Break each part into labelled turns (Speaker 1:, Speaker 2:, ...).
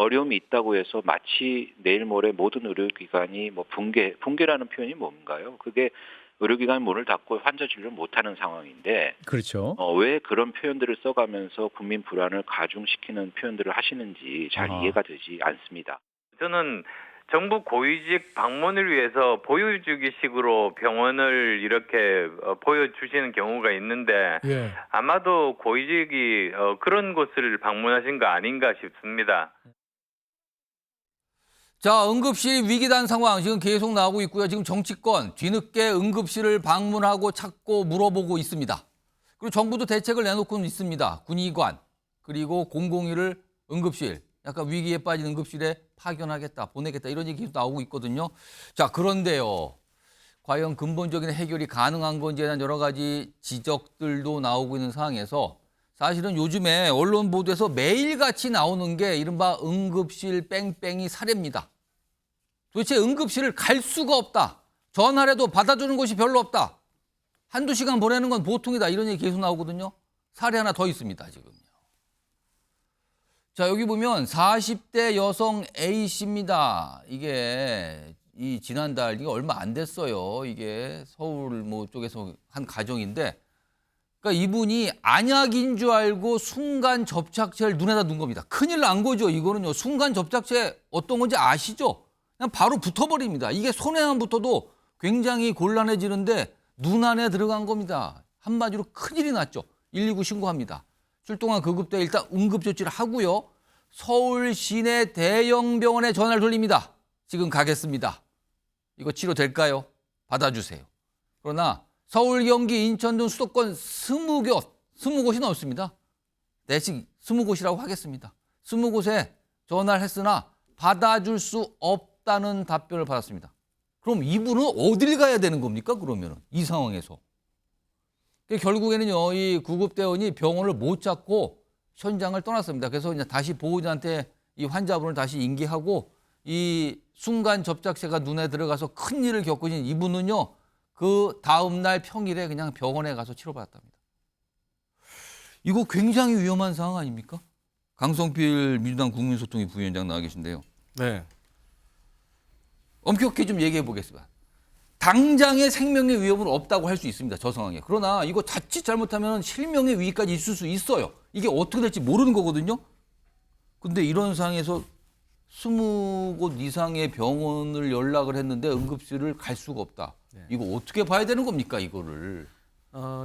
Speaker 1: 어려움이 있다고 해서 마치 내일 모레 모든 의료기관이 뭐 붕괴라는 표현이 뭔가요? 그게 의료기관 문을 닫고 환자 진료를 못하는 상황인데
Speaker 2: 그렇죠.
Speaker 1: 왜 그런 표현들을 써가면서 국민 불안을 가중시키는 표현들을 하시는지 잘
Speaker 2: 아하.
Speaker 1: 이해가 되지 않습니다.
Speaker 3: 저는 정부 고위직 방문을 위해서 보여주기식으로 병원을 이렇게 보여주시는 경우가 있는데
Speaker 2: 예.
Speaker 3: 아마도 고위직이 그런 곳을 방문하신 거 아닌가 싶습니다.
Speaker 4: 자, 응급실 위기단 상황 지금 계속 나오고 있고요. 지금 정치권 뒤늦게 응급실을 방문하고 찾고 물어보고 있습니다. 그리고 정부도 대책을 내놓고 있습니다. 군의관 그리고 001을 응급실, 약간 위기에 빠진 응급실에 파견하겠다, 보내겠다 이런 얘기 나오고 있거든요. 자, 그런데요. 과연 근본적인 해결이 가능한 건지에 대한 여러 가지 지적들도 나오고 있는 상황에서 사실은 요즘에 언론 보도에서 매일같이 나오는 게 이른바 응급실 뺑뺑이 사례입니다. 도대체 응급실을 갈 수가 없다. 전화를 해도 받아주는 곳이 별로 없다. 한두 시간 보내는 건 보통이다. 이런 얘기 계속 나오거든요. 사례 하나 더 있습니다, 지금요. 자, 여기 보면 40대 여성 A씨입니다. 이게 지난달 이게 얼마 안 됐어요. 이게 서울 뭐 쪽에서 한 가정인데, 그러니까 이분이 안약인 줄 알고 순간 접착제를 눈에다 넣은 겁니다. 큰일 난 거죠. 이거는요. 순간 접착제 어떤 건지 아시죠? 그냥 바로 붙어버립니다. 이게 손에만 붙어도 굉장히 곤란해지는데 눈 안에 들어간 겁니다. 한마디로 큰일이 났죠. 119 신고합니다. 출동한 구급대 일단 응급조치를 하고요. 서울 시내 대형 병원에 전화를 돌립니다. 지금 가겠습니다. 이거 치료될까요? 받아주세요. 그러나 서울, 경기, 인천 등 수도권 20곳이 넘습니다. 대신 20곳이라고 하겠습니다. 20곳에 전화를 했으나 받아줄 수 없다는 답변을 받았습니다. 그럼 이분은 어딜 가야 되는 겁니까? 그러면 이 상황에서. 결국에는요, 이 구급대원이 병원을 못 찾고 현장을 떠났습니다. 그래서 이제 다시 보호자한테 이 환자분을 다시 인계하고 이 순간 접착제가 눈에 들어가서 큰 일을 겪으신 이분은요, 그 다음날 평일에 그냥 병원에 가서 치료받았답니다. 이거 굉장히 위험한 상황 아닙니까? 강성필 민주당 국민소통위 부위원장 나와 계신데요.
Speaker 5: 네.
Speaker 4: 엄격히 좀 얘기해 보겠습니다. 당장의 생명의 위협은 없다고 할 수 있습니다. 저 상황에. 그러나 이거 자칫 잘못하면 실명의 위기까지 있을 수 있어요. 이게 어떻게 될지 모르는 거거든요. 근데 이런 상황에서 20곳 이상의 병원을 연락을 했는데 응급실을 갈 수가 없다.
Speaker 5: 네.
Speaker 4: 이거 어떻게 봐야 되는 겁니까, 이거를?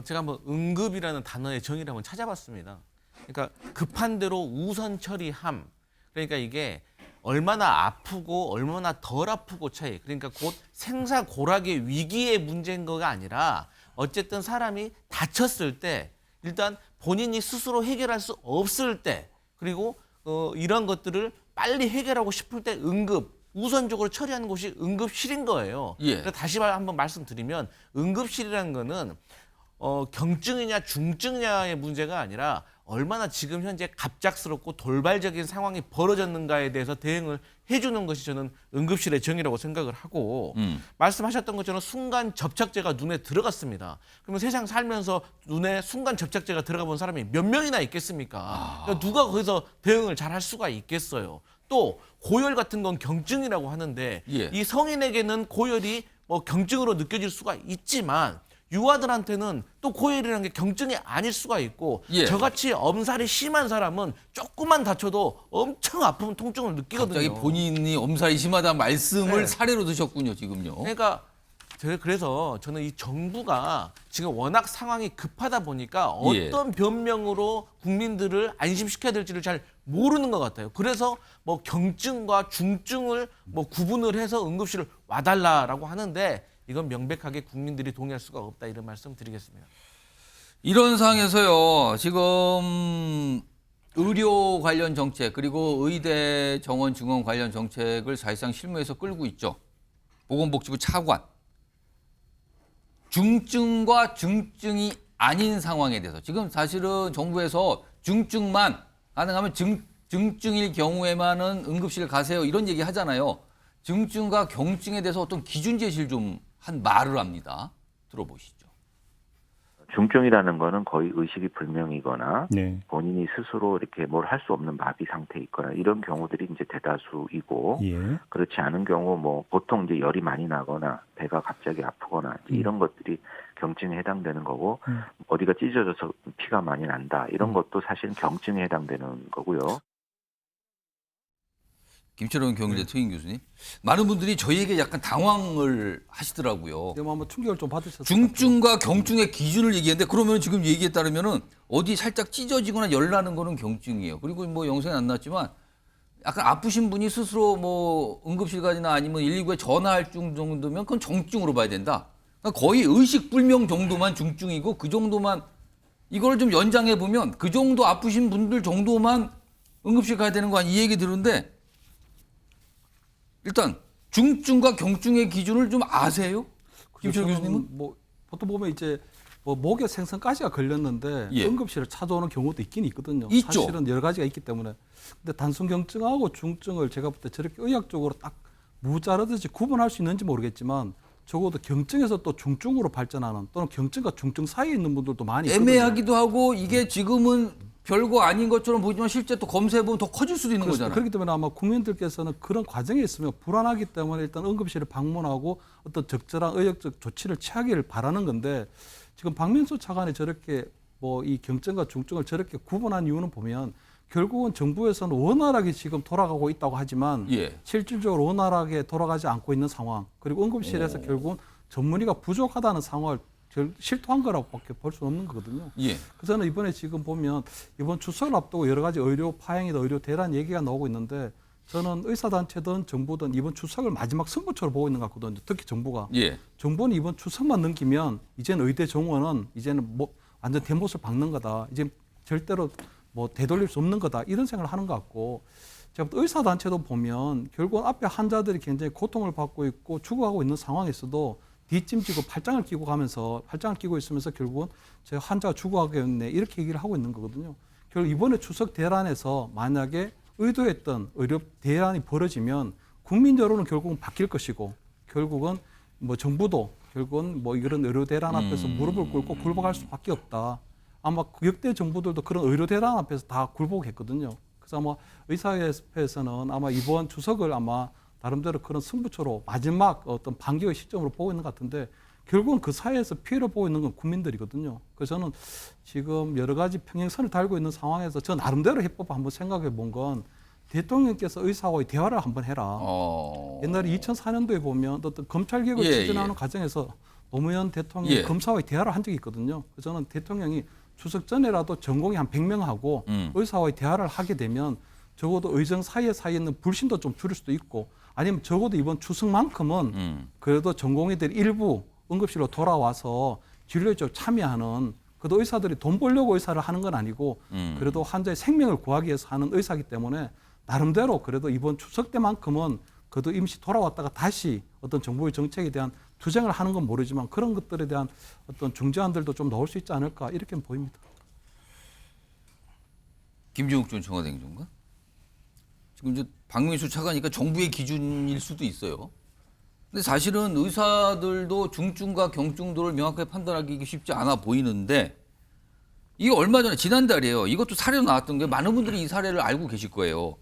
Speaker 5: 제가 한번 응급이라는 단어의 정의를 한번 찾아봤습니다. 그러니까 급한 대로 우선 처리함. 그러니까 이게 얼마나 아프고 얼마나 덜 아프고 차이. 그러니까 곧 생사고락의 위기의 문제인 거가 아니라 어쨌든 사람이 다쳤을 때 일단 본인이 스스로 해결할 수 없을 때 그리고 이런 것들을 빨리 해결하고 싶을 때 응급 우선적으로 처리하는 곳이 응급실인 거예요.
Speaker 4: 예.
Speaker 5: 그러니까 다시 한번 말씀드리면 응급실이라는 거는 경증이냐 중증이냐의 문제가 아니라 얼마나 지금 현재 갑작스럽고 돌발적인 상황이 벌어졌는가에 대해서 대응을 해주는 것이 저는 응급실의 정의라고 생각을 하고 말씀하셨던 것처럼 순간 접착제가 눈에 들어갔습니다. 그러면 세상 살면서 눈에 순간 접착제가 들어가 본 사람이 몇 명이나 있겠습니까? 그러니까 누가 거기서 대응을 잘 할 수가 있겠어요. 또 고열 같은 건 경증이라고 하는데
Speaker 4: 예.
Speaker 5: 이 성인에게는 고열이 뭐 경증으로 느껴질 수가 있지만 유아들한테는 또 고열이라는 게 경증이 아닐 수가 있고
Speaker 4: 예.
Speaker 5: 저같이 엄살이 심한 사람은 조금만 다쳐도 엄청 아픈 통증을 느끼거든요.
Speaker 4: 갑자기 본인이 엄살이 심하다는 말씀을
Speaker 5: 네.
Speaker 4: 사례로 드셨군요, 지금요.
Speaker 5: 그러니까 그래서 저는 이 정부가 지금 워낙 상황이 급하다 보니까
Speaker 4: 예.
Speaker 5: 어떤 변명으로 국민들을 안심시켜야 될지를 잘 모르는 것 같아요. 그래서 뭐 경증과 중증을 뭐 구분을 해서 응급실을 와달라라고 하는데 이건 명백하게 국민들이 동의할 수가 없다 이런 말씀 드리겠습니다.
Speaker 4: 이런 상황에서요, 지금 의료 관련 정책 그리고 의대 정원 증원 관련 정책을 사실상 실무에서 끌고 있죠. 보건복지부 차관. 중증과 중증이 아닌 상황에 대해서 지금 사실은 정부에서 중증만 가능하면 중증일 경우에만은 응급실 가세요 이런 얘기 하잖아요. 중증과 경증에 대해서 어떤 기준 제시를 좀 한 말을 합니다. 들어보시죠.
Speaker 1: 중증이라는 거는 거의 의식이 불명이거나
Speaker 2: 네.
Speaker 1: 본인이 스스로 이렇게 뭘 할 수 없는 마비 상태에 있거나 이런 경우들이 이제 대다수이고
Speaker 2: 예.
Speaker 1: 그렇지 않은 경우 뭐 보통 이제 열이 많이 나거나 배가 갑자기 아프거나 이제 이런 것들이 경증에 해당되는 거고 어디가 찢어져서 피가 많이 난다 이런 것도 사실 경증에 해당되는 거고요.
Speaker 4: 김철원 경제 특임 교수님, 많은 분들이 저희에게 약간 당황을 하시더라고요.
Speaker 6: 지금 한번 충격을 좀 받으셨을 것
Speaker 4: 중증과 경증의 기준을 얘기했는데 그러면 지금 얘기에 따르면은 어디 살짝 찢어지거나 열 나는 거는 경증이에요. 그리고 뭐 영상에 안 나왔지만 약간 아프신 분이 스스로 뭐 응급실 가거나 아니면 119에 전화할 정도면 그건 정증으로 봐야 된다. 그러니까 거의 의식 불명 정도만 중증이고 그 정도만 이걸 좀 연장해 보면 그 정도 아프신 분들 정도만 응급실 가야 되는 거 아니 이 얘기 들었는데 일단 중증과 경증의 기준을 좀 아세요? 김철 교수님은?
Speaker 6: 뭐 보통 보면 이제 뭐 목의 생선가시가 걸렸는데
Speaker 4: 예.
Speaker 6: 응급실을 찾아오는 경우도 있긴 있거든요.
Speaker 4: 있죠.
Speaker 6: 사실은 여러 가지가 있기 때문에. 근데 단순 경증하고 중증을 제가 볼 때 저렇게 의학적으로 딱 무자르듯이 구분할 수 있는지 모르겠지만 적어도 경증에서 또 중증으로 발전하는 또는 경증과 중증 사이에 있는 분들도 많이 있거든요.
Speaker 4: 애매하기도 하고 이게 지금은 별거 아닌 것처럼 보이지만 실제 또 검사해보면 더 커질 수도 있는 거잖아요.
Speaker 6: 그렇기 때문에 아마 국민들께서는 그런 과정에 있으면 불안하기 때문에 일단 응급실을 방문하고 어떤 적절한 의학적 조치를 취하기를 바라는 건데 지금 박민수 차관이 저렇게 뭐 이 경증과 중증을 저렇게 구분한 이유는 보면 결국은 정부에서는 원활하게 지금 돌아가고 있다고 하지만
Speaker 4: 예.
Speaker 6: 실질적으로 원활하게 돌아가지 않고 있는 상황 그리고 응급실에서 결국은 전문의가 부족하다는 상황을 실토한 거라고밖에 볼 수 없는 거거든요.
Speaker 4: 예.
Speaker 6: 그래서 저는 이번에 지금 보면 이번 추석을 앞두고 여러 가지 의료 파행이나 의료 대란 얘기가 나오고 있는데 저는 의사단체든 정부든 이번 추석을 마지막 승부처로 보고 있는 것 같거든요. 특히 정부가.
Speaker 4: 예.
Speaker 6: 정부는 이번 추석만 넘기면 이제는 의대 정원은 이제는 뭐 완전 대못을 박는 거다. 이제 절대로 뭐 되돌릴 수 없는 거다. 이런 생각을 하는 것 같고 제가 의사단체도 보면 결국 앞에 환자들이 굉장히 고통을 받고 있고 죽어가고 있는 상황에서도 뒷짐지고 팔짱을 끼고 가면서 팔짱을 끼고 있으면서 결국은 제가 환자가 죽어가겠네 이렇게 얘기를 하고 있는 거거든요. 결국 이번에 추석 대란에서 만약에 의도했던 의료 대란이 벌어지면 국민 여론은 결국은 바뀔 것이고 결국은 뭐 정부도 결국은 뭐 이런 의료 대란 앞에서 무릎을 꿇고 굴복할 수밖에 없다. 아마 역대 정부들도 그런 의료 대란 앞에서 다 굴복했거든요. 그래서 아마 의사협회에서는 아마 이번 추석을 아마 나름대로 그런 승부처로 마지막 어떤 반격의 시점으로 보고 있는 것 같은데 결국은 그 사이에서 피해를 보고 있는 건 국민들이거든요. 그래서 저는 지금 여러 가지 평행선을 달고 있는 상황에서 저 나름대로 해법 한번 생각해 본 건 대통령께서 의사와의 대화를 한번 해라. 옛날에 2004년도에 보면 어떤 검찰개혁을 추진하는 과정에서 노무현 대통령이 검사와의 대화를 한 적이 있거든요. 그래서 저는 대통령이 추석 전에라도 전공의 한 100명하고 의사와의 대화를 하게 되면 적어도 의정 사이에 있는 불신도 좀 줄일 수도 있고 아니면 적어도 이번 추석만큼은 그래도 전공의들 일부 응급실로 돌아와서 진료에 좀 참여하는 그래도 의사들이 돈 벌려고 의사를 하는 건 아니고 그래도 환자의 생명을 구하기 위해서 하는 의사이기 때문에 나름대로 그래도 이번 추석 때만큼은 그래도 임시 돌아왔다가 다시 어떤 정부의 정책에 대한 투쟁을 하는 건 모르지만 그런 것들에 대한 어떤 중재안들도 좀 나올 수 있지 않을까 이렇게 보입니다.
Speaker 4: 김종욱 전 청와대 행정관? 지금 이제 박민수 차관이니까 정부의 기준일 수도 있어요. 근데 사실은 의사들도 중증과 경증도를 명확하게 판단하기 쉽지 않아 보이는데 이게 얼마 전에 지난달이에요. 이것도 사례로 나왔던 게 많은 분들이 이 사례를 알고 계실 거예요.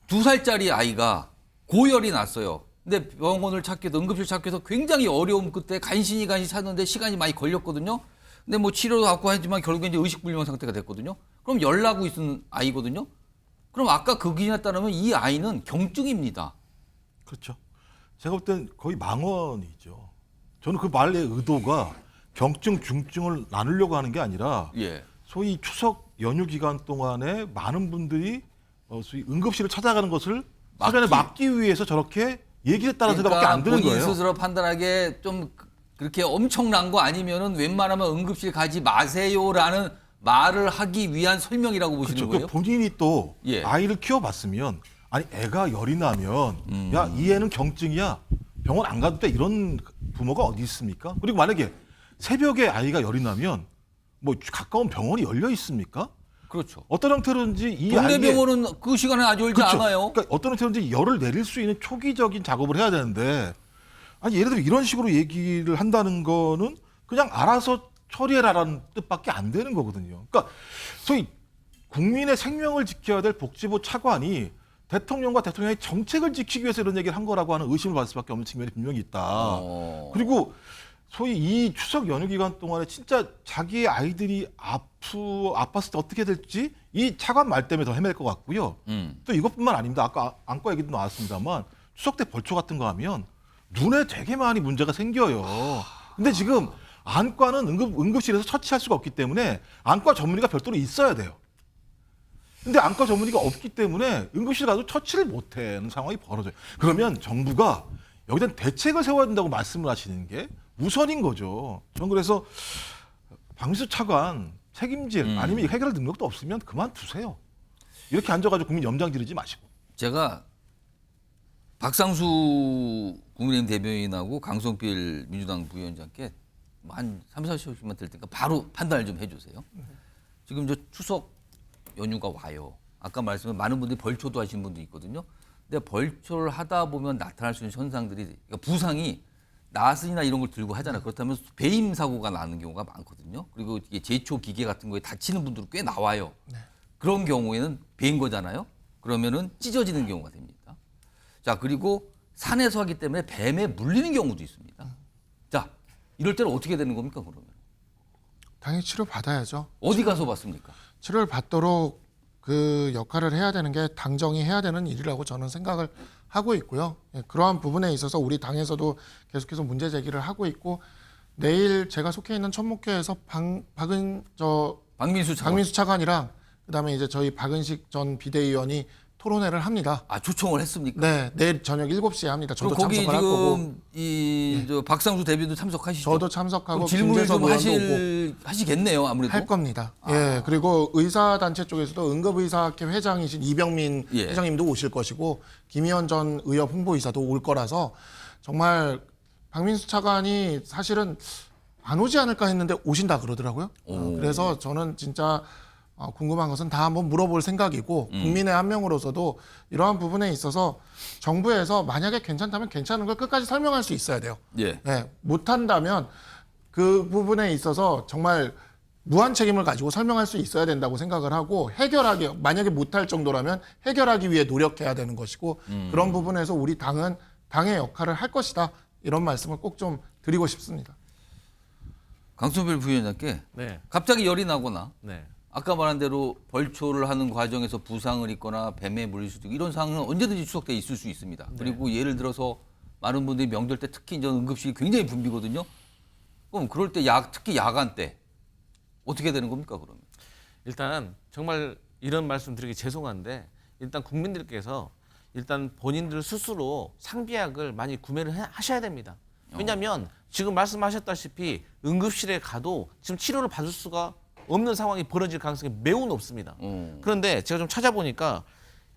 Speaker 4: 2살짜리 아이가 고열이 났어요. 근데 병원을 찾기 위해서 응급실 찾기 위해서 굉장히 어려움 끝에 간신히 찾는데 시간이 많이 걸렸거든요. 근데 뭐 치료도 받고 하지만 결국에 이제 의식불명 상태가 됐거든요. 그럼 열 나고 있는 아이거든요. 그럼 아까 그 기준에 따르면 이 아이는 경증입니다.
Speaker 7: 그렇죠. 제가 볼 땐 거의 망언이죠. 저는 그 말의 의도가 경증, 중증을 나누려고 하는 게 아니라 소위 추석 연휴 기간 동안에 많은 분들이 소위 응급실을 찾아가는 것을 사전에 막기 위해서 저렇게 얘기했다는 생각밖에 안 드는 거예요.
Speaker 4: 본인 스스로 판단하기에 좀 그렇게 엄청난 거 아니면은 웬만하면 응급실 가지 마세요라는 말을 하기 위한 설명이라고 보시는
Speaker 7: 그렇죠.
Speaker 4: 거예요?
Speaker 7: 본인이 또 아이를 키워봤으면 아니 애가 열이 나면 야, 이 애는 경증이야. 병원 안 가도 돼. 이런 부모가 어디 있습니까? 그리고 만약에 새벽에 아이가 열이 나면 뭐 가까운 병원이 열려 있습니까?
Speaker 4: 그렇죠.
Speaker 7: 어떤 형태로든지 이
Speaker 4: 동네 병원은 그 시간에 아주 열지
Speaker 7: 그렇죠.
Speaker 4: 않아요.
Speaker 7: 그러니까 어떤 형태로든지 열을 내릴 수 있는 초기적인 작업을 해야 되는데 아니 예를 들어 이런 식으로 얘기를 한다는 거는 그냥 알아서 처리해라라는 뜻밖에 안 되는 거거든요. 그러니까 소위 국민의 생명을 지켜야 될 복지부 차관이 대통령과 대통령의 정책을 지키기 위해서 이런 얘기를 한 거라고 하는 의심을 받을 수밖에 없는 측면이 분명히 있다. 그리고 소위 이 추석 연휴 기간 동안에 진짜 자기의 아이들이 아팠을 때 어떻게 될지 이 차관 말 때문에 더 헤맬 것 같고요. 또 이것뿐만 아닙니다. 아까 안과 얘기도 나왔습니다만 추석 때 벌초 같은 거 하면 눈에 되게 많이 문제가 생겨요. 근데 지금 안과는 응급실에서 처치할 수가 없기 때문에 안과 전문의가 별도로 있어야 돼요. 근데 안과 전문의가 없기 때문에 응급실 가도 처치를 못하는 상황이 벌어져요. 그러면 정부가 여기다 대책을 세워야 된다고 말씀을 하시는 게 우선인 거죠. 전 그래서 박민수 차관 책임질 아니면 해결할 능력도 없으면 그만두세요. 이렇게 앉아가지고 국민 염장 지르지 마시고.
Speaker 4: 제가 박상수 국민의힘 대변인하고 강성필 민주당 부위원장께 한 3, 40초만 들 테니까 바로 판단을 좀 해주세요. 지금 저 추석 연휴가 와요. 아까 말씀한 많은 분들이 벌초도 하시는 분도 있거든요. 근데 벌초를 하다 보면 나타날 수 있는 현상들이 그러니까 부상이 나스나 이런 걸 들고 하잖아요. 그렇다면 배임 사고가 나는 경우가 많거든요. 그리고 이게 제초 기계 같은 거에 다치는 분들은 꽤 나와요. 그런 경우에는 배인 거잖아요. 그러면은 찢어지는 경우가 됩니다. 자, 그리고 산에서 하기 때문에 뱀에 물리는 경우도 있습니다. 자, 이럴 때는 어떻게 되는 겁니까, 그러면?
Speaker 2: 당연히 치료 받아야죠.
Speaker 4: 어디 가서 받습니까?
Speaker 2: 치료를 받도록 그 역할을 해야 되는 게 당정이 해야 되는 일이라고 저는 생각을 하고 있고요. 예, 그러한 부분에 있어서 우리 당에서도 계속해서 문제 제기를 하고 있고 내일 제가 속해 있는 천목회에서
Speaker 4: 박민수
Speaker 2: 차관이랑 그다음에 이제 저희 박은식 전 비대위원이 토론회를 합니다.
Speaker 4: 아, 초청을 했습니까?
Speaker 2: 네, 내일 저녁 7시에 합니다. 저도
Speaker 4: 거기
Speaker 2: 참석을 할 거고.
Speaker 4: 지금 저 박상수 대변도 참석하시죠?
Speaker 2: 저도 참석하고
Speaker 4: 질문을 좀
Speaker 2: 김재섭 의원도
Speaker 4: 하시겠네요, 아무래도.
Speaker 2: 할 겁니다. 예, 그리고 의사단체 쪽에서도 응급의사학회 회장이신 이병민 회장님도 오실 것이고 김희원 전 의협 홍보이사도 올 거라서 정말 박민수 차관이 사실은 안 오지 않을까 했는데 오신다 그러더라고요. 그래서 저는 진짜 궁금한 것은 다 한번 물어볼 생각이고 국민의 한 명으로서도 이러한 부분에 있어서 정부에서 만약에 괜찮다면 괜찮은 걸 끝까지 설명할 수 있어야 돼요.
Speaker 4: 예.
Speaker 2: 네, 못한다면 그 부분에 있어서 정말 무한 책임을 가지고 설명할 수 있어야 된다고 생각을 하고 만약에 못할 정도라면 해결하기 위해 노력해야 되는 것이고 그런 부분에서 우리 당은 당의 역할을 할 것이다. 이런 말씀을 꼭 좀 드리고 싶습니다.
Speaker 4: 강성필 부위원장께
Speaker 5: 네.
Speaker 4: 갑자기 열이 나거나
Speaker 5: 네.
Speaker 4: 아까 말한 대로 벌초를 하는 과정에서 부상을 입거나 뱀에 물릴 수도 있고 이런 상황은 언제든지 추석 때 있을 수 있습니다. 그리고 예를 들어서 많은 분들이 명절 때 특히 이제 응급실이 굉장히 붐비거든요. 그럼 그럴 때 특히 야간 때 어떻게 되는 겁니까, 그러면?
Speaker 5: 일단 정말 이런 말씀 드리기 죄송한데 일단 국민들께서 일단 본인들 스스로 상비약을 많이 구매를 하셔야 됩니다. 왜냐하면 지금 말씀하셨다시피 응급실에 가도 지금 치료를 받을 수가 없는 상황이 벌어질 가능성이 매우 높습니다. 그런데 제가 좀 찾아보니까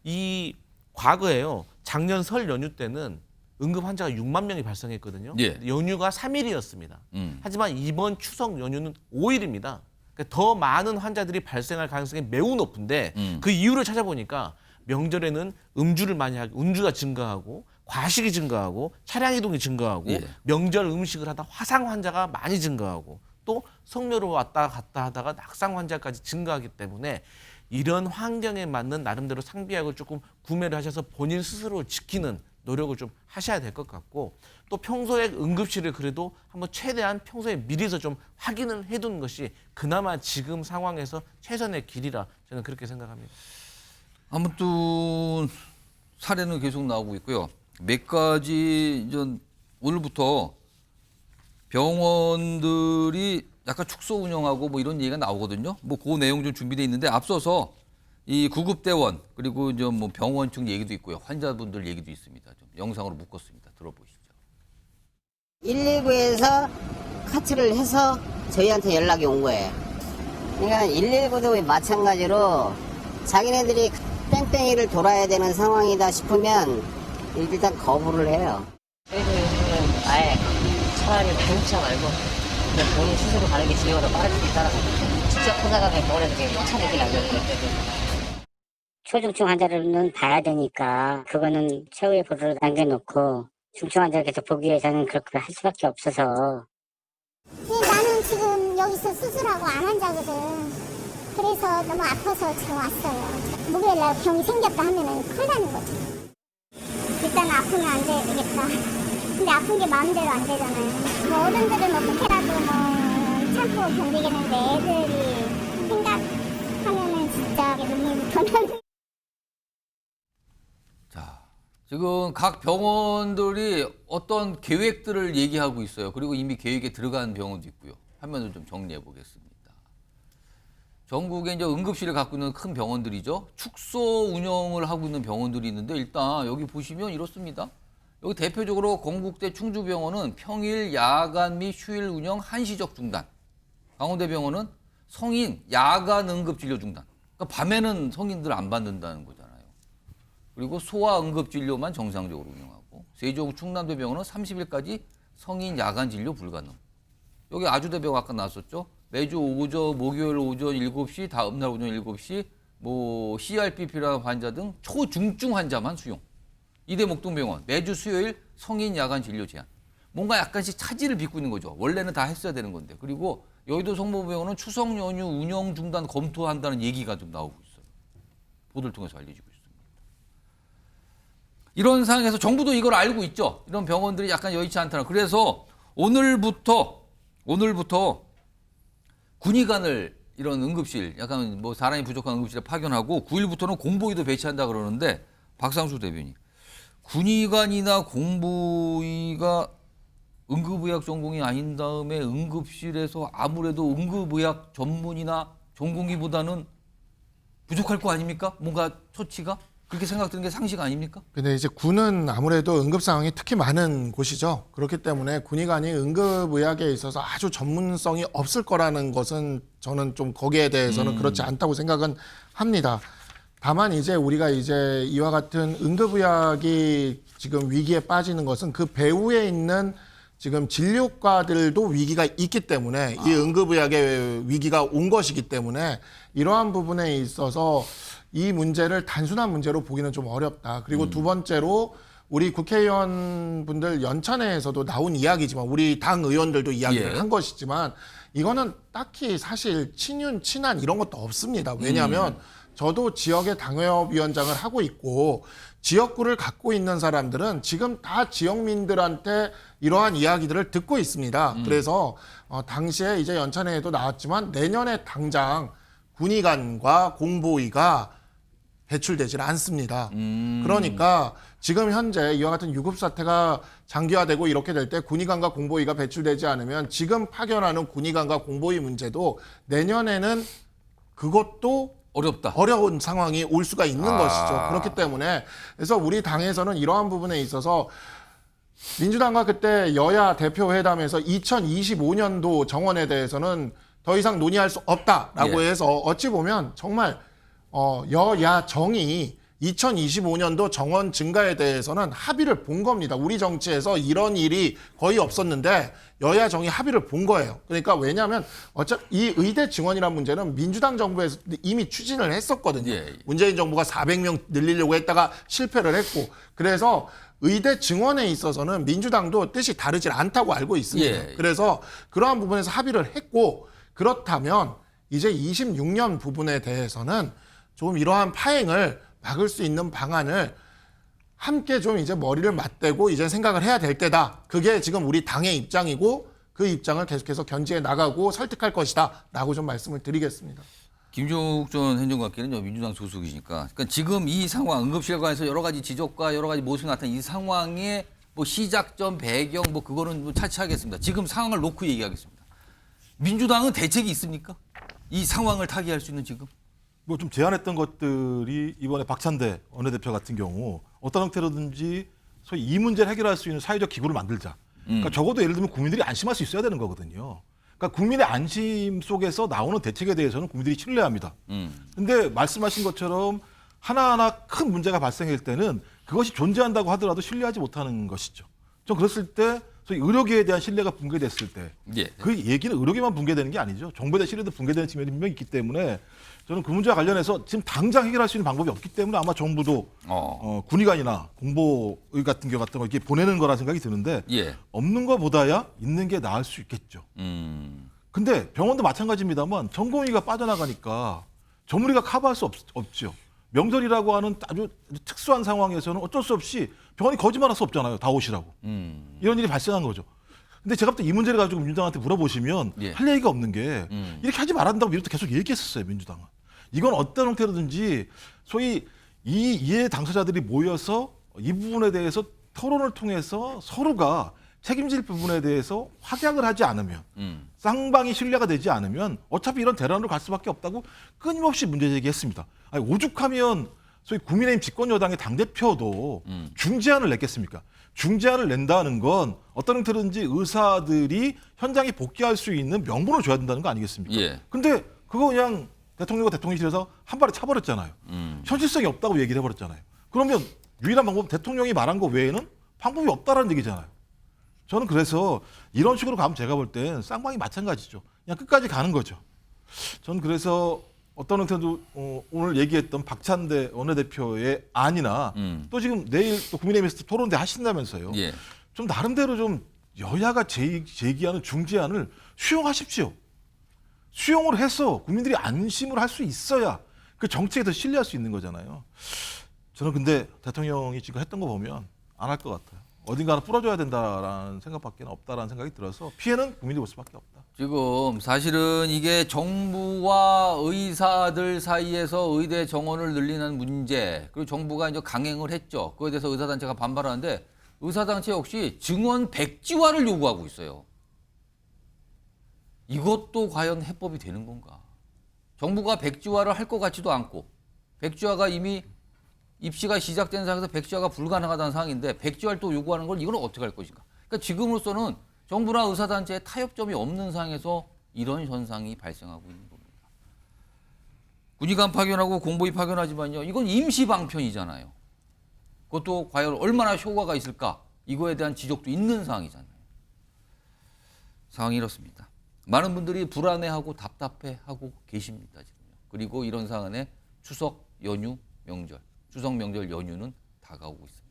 Speaker 5: 이 과거에요. 작년 설 연휴 때는 응급 환자가 6만 명이 발생했거든요.
Speaker 4: 예.
Speaker 5: 연휴가 3일이었습니다. 하지만 이번 추석 연휴는 5일입니다. 그러니까 더 많은 환자들이 발생할 가능성이 매우 높은데 그 이유를 찾아보니까 명절에는 음주를 많이 하고 음주가 증가하고 과식이 증가하고 차량 이동이 증가하고 명절 음식을 하다 화상 환자가 많이 증가하고 또 성묘로 왔다 갔다 하다가 낙상 환자까지 증가하기 때문에 이런 환경에 맞는 나름대로 상비약을 조금 구매를 하셔서 본인 스스로 지키는 노력을 좀 하셔야 될 것 같고 또 평소에 응급실을 그래도 한번 최대한 평소에 미리서 좀 확인을 해두는 것이 그나마 지금 상황에서 최선의 길이라 저는 그렇게 생각합니다.
Speaker 4: 아무튼 사례는 계속 나오고 있고요. 몇 가지 이제 오늘부터 병원들이 약간 축소 운영하고 뭐 이런 얘기가 나오거든요. 뭐 그 내용 좀 준비돼 있는데 앞서서 이 구급대원 그리고 이제 뭐 병원 측 얘기도 있고요. 환자분들 얘기도 있습니다. 좀 영상으로 묶었습니다. 들어보시죠.
Speaker 8: 119에서 카트를 해서 저희한테 연락이 온 거예요. 그러니까 119도 마찬가지로 자기네들이 뺑뺑이를 돌아야 되는 상황이다 싶으면 일단 거부를 해요.
Speaker 9: 저희도 요즘은 아예 차라리 공차 말고 그냥 본인 스스로 가는 게 진료가 더 빠를 수 있다라서 직접 찾아가면 병원에서 그냥 쫓아내긴 안 되거든요. 초중증 환자들은 봐야 되니까 그거는 최후의 보루로 남겨놓고 중증 환자를 계속 보기 위해서는 그렇게 할 수밖에 없어서.
Speaker 10: 나는 지금 여기 여기서 수술하고 안 환자거든. 그래서 너무 아파서 지금 왔어요. 목요일날 병이 생겼다 하면은 큰일 나는 거죠. 일단 아프면 안 되겠다. 근데 아픈 게 마음대로 안 되잖아요. 뭐 어른들은 어떻게라도 뭐 참고 견디겠는데 애들이 생각하면은 진짜 눈물부터 나는.
Speaker 4: 자, 지금 각 병원들이 어떤 계획들을 얘기하고 있어요. 그리고 이미 계획에 들어간 병원도 있고요. 화면을 좀 정리해 보겠습니다. 전국에 이제 응급실을 갖고 있는 큰 병원들이죠. 축소 운영을 하고 있는 병원들이 있는데 일단 여기 보시면 이렇습니다. 여기 대표적으로 건국대 충주병원은 평일, 야간 및 휴일 운영 한시적 중단. 강원대병원은 성인, 야간 응급진료 중단. 그러니까 밤에는 성인들 안 받는다는 거잖아요. 그리고 소아 응급진료만 정상적으로 운영하고 세종 충남대병원은 30일까지 성인 야간 진료 불가능. 여기 아주대병원 아까 나왔었죠. 매주 오전, 목요일 오전 7시, 다음 날 오전 7시, 뭐 CRP 필요한 환자 등 초중증 환자만 수용. 이대 목동병원 매주 수요일 성인 야간 진료 제한. 뭔가 약간씩 차질을 빚고 있는 거죠. 원래는 다 했어야 되는 건데. 그리고 여의도 성모병원은 추석 연휴 운영 중단 검토한다는 얘기가 좀 나오고 있어요. 보도를 통해서 알려지고 있습니다. 이런 상황에서 정부도 이걸 알고 있죠. 이런 병원들이 약간 여의치 않다는. 그래서 오늘부터 군의관을 이런 응급실, 약간 뭐 사람이 부족한 응급실에 파견하고 9일부터는 공보위도 배치한다 그러는데 박상수 대변인, 군의관이나 공보위가 응급의학 전공이 아닌 다음에 응급실에서 아무래도 응급의학 전문이나 전공의보다는 부족할 거 아닙니까? 뭔가 처치가? 그렇게 생각드는 게 상식 아닙니까?
Speaker 2: 근데 이제 군은 아무래도 응급 상황이 특히 많은 곳이죠. 그렇기 때문에 군의관이 응급의학에 있어서 아주 전문성이 없을 거라는 것은 저는 좀 거기에 대해서는 그렇지 않다고 생각은 합니다. 다만 이제 우리가 이제 이와 같은 응급의학이 지금 위기에 빠지는 것은 그 배후에 있는 지금 진료과들도 위기가 있기 때문에 이 응급의학의 위기가 온 것이기 때문에 이러한 부분에 있어서 이 문제를 단순한 문제로 보기는 좀 어렵다. 그리고 두 번째로 우리 국회의원분들 연찬회에서도 나온 이야기지만 우리 당 의원들도 이야기를 한 것이지만 이거는 딱히 사실 친한 이런 것도 없습니다. 왜냐하면 저도 지역의 당협위원장을 하고 있고 지역구를 갖고 있는 사람들은 지금 다 지역민들한테 이러한 이야기들을 듣고 있습니다. 그래서 당시에 이제 연찬회에도 나왔지만 내년에 당장 군의관과 공보위가 배출되질 않습니다. 그러니까 지금 현재 이와 같은 유급 사태가 장기화되고 이렇게 될 때 군의관과 공보위가 배출되지 않으면 지금 파견하는 군의관과 공보위 문제도 내년에는 그것도 어려운 상황이 올 수가 있는 것이죠. 그렇기 때문에 그래서 우리 당에서는 이러한 부분에 있어서 민주당과 그때 여야 대표 회담에서 2025년도 정원에 대해서는 더 이상 논의할 수 없다라고 해서 어찌 보면 정말 여야 정이 2025년도 정원 증가에 대해서는 합의를 본 겁니다. 우리 정치에서 이런 일이 거의 없었는데 여야 정이 합의를 본 거예요. 그러니까 왜냐하면 어차피 이 의대 증원이라는 문제는 민주당 정부에서 이미 추진을 했었거든요. 문재인 정부가 400명 늘리려고 했다가 실패를 했고 그래서 의대 증원에 있어서는 민주당도 뜻이 다르지 않다고 알고 있습니다. 그래서 그러한 부분에서 합의를 했고 그렇다면 이제 26년 부분에 대해서는 좀 이러한 파행을 막을 수 있는 방안을 함께 좀 이제 머리를 맞대고 이제 생각을 해야 될 때다. 그게 지금 우리 당의 입장이고 그 입장을 계속해서 견지해 나가고 설득할 것이다. 라고 좀 말씀을 드리겠습니다.
Speaker 4: 김종욱 전 행정관께는 민주당 소속이니까. 그러니까 지금 이 상황, 응급실 관해서 여러 가지 지적과 여러 가지 모습이 나타난 이 상황의 뭐 시작점, 배경, 뭐 그거는 뭐 차치하겠습니다. 지금 상황을 놓고 얘기하겠습니다. 민주당은 대책이 있습니까? 이 상황을 타개할 수 있는 지금?
Speaker 7: 뭐 좀 제안했던 것들이 이번에 박찬대 원내대표 같은 경우 어떤 형태로든지 소위 이 문제를 해결할 수 있는 사회적 기구를 만들자. 그러니까 적어도 예를 들면 국민들이 안심할 수 있어야 되는 거거든요. 그러니까 국민의 안심 속에서 나오는 대책에 대해서는 국민들이 신뢰합니다. 근데 말씀하신 것처럼 하나하나 큰 문제가 발생할 때는 그것이 존재한다고 하더라도 신뢰하지 못하는 것이죠. 좀 그랬을 때 소위 의료계에 대한 신뢰가 붕괴됐을 때 그 얘기는 의료계만 붕괴되는 게 아니죠. 정부에 대한 신뢰도 붕괴되는 측면이 분명히 있기 때문에 저는 그 문제와 관련해서 지금 당장 해결할 수 있는 방법이 없기 때문에 아마 정부도 군의관이나 공보의 같은 경우 같은 거 이렇게 보내는 거라 생각이 드는데 없는 것보다야 있는 게 나을 수 있겠죠. 근데 병원도 마찬가지입니다만 전공의가 빠져나가니까 전문의가 커버할 수 없죠. 명절이라고 하는 아주 특수한 상황에서는 어쩔 수 없이 병원이 거짓말할 수 없잖아요. 다 오시라고. 이런 일이 발생한 거죠. 근데 제가 볼 때 이 문제를 가지고 민주당한테 물어보시면
Speaker 4: 예.
Speaker 7: 할 얘기가 없는 게 이렇게 하지 말한다고 미국도 계속 얘기했었어요. 민주당은. 이건 어떤 형태로든지 소위 이 이해 당사자들이 모여서 이 부분에 대해서 토론을 통해서 서로가 책임질 부분에 대해서 확약을 하지 않으면 쌍방이 신뢰가 되지 않으면 어차피 이런 대란으로 갈 수밖에 없다고 끊임없이 문제 제기했습니다. 아니, 오죽하면 소위 국민의힘 집권 여당의 당대표도 중재안을 냈겠습니까? 중재안을 낸다는 건 어떤 형태로든지 의사들이 현장에 복귀할 수 있는 명분을 줘야 된다는 거 아니겠습니까?
Speaker 4: 예.
Speaker 7: 근데 그거 그냥 대통령과 대통령실에서 한 발에 차버렸잖아요. 현실성이 없다고 얘기를 해버렸잖아요. 그러면 유일한 방법은 대통령이 말한 거 외에는 방법이 없다라는 얘기잖아요. 저는 그래서 이런 식으로 가면 제가 볼 땐 쌍방이 마찬가지죠. 그냥 끝까지 가는 거죠. 저는 그래서 어떤 형태도 오늘 얘기했던 박찬대 원내대표의 안이나 또 지금 내일 또 국민의힘에서 토론대 하신다면서요.
Speaker 4: 예.
Speaker 7: 좀 나름대로 좀 여야가 제기하는 중재안을 수용하십시오. 수용을 해서 국민들이 안심을 할 수 있어야 그 정책에 더 신뢰할 수 있는 거잖아요. 저는 근데 대통령이 지금 했던 거 보면 안 할 것 같아요. 어딘가 하나 풀어줘야 된다라는 생각밖에 없다라는 생각이 들어서 피해는 국민이 볼 수밖에 없다.
Speaker 4: 지금 사실은 이게 정부와 의사들 사이에서 의대 정원을 늘리는 문제, 그리고 정부가 이제 강행을 했죠. 그거에 대해서 의사단체가 반발하는데 의사단체 역시 증원 백지화를 요구하고 있어요. 이것도 과연 해법이 되는 건가? 정부가 백지화를 할 것 같지도 않고, 백지화가 이미 입시가 시작된 상황에서 백지화가 불가능하다는 상황인데 백지화를 또 요구하는 걸 이건 어떻게 할 것인가? 그러니까 지금으로서는 정부나 의사단체에 타협점이 없는 상황에서 이런 현상이 발생하고 있는 겁니다. 군의관 파견하고 공보위 파견하지만요, 이건 임시 방편이잖아요. 그것도 과연 얼마나 효과가 있을까? 이거에 대한 지적도 있는 상황이잖아요. 상황이 이렇습니다. 많은 분들이 불안해하고 답답해하고 계십니다, 지금요. 그리고 이런 상황에 추석 연휴 명절, 추석 명절 연휴는 다가오고 있습니다.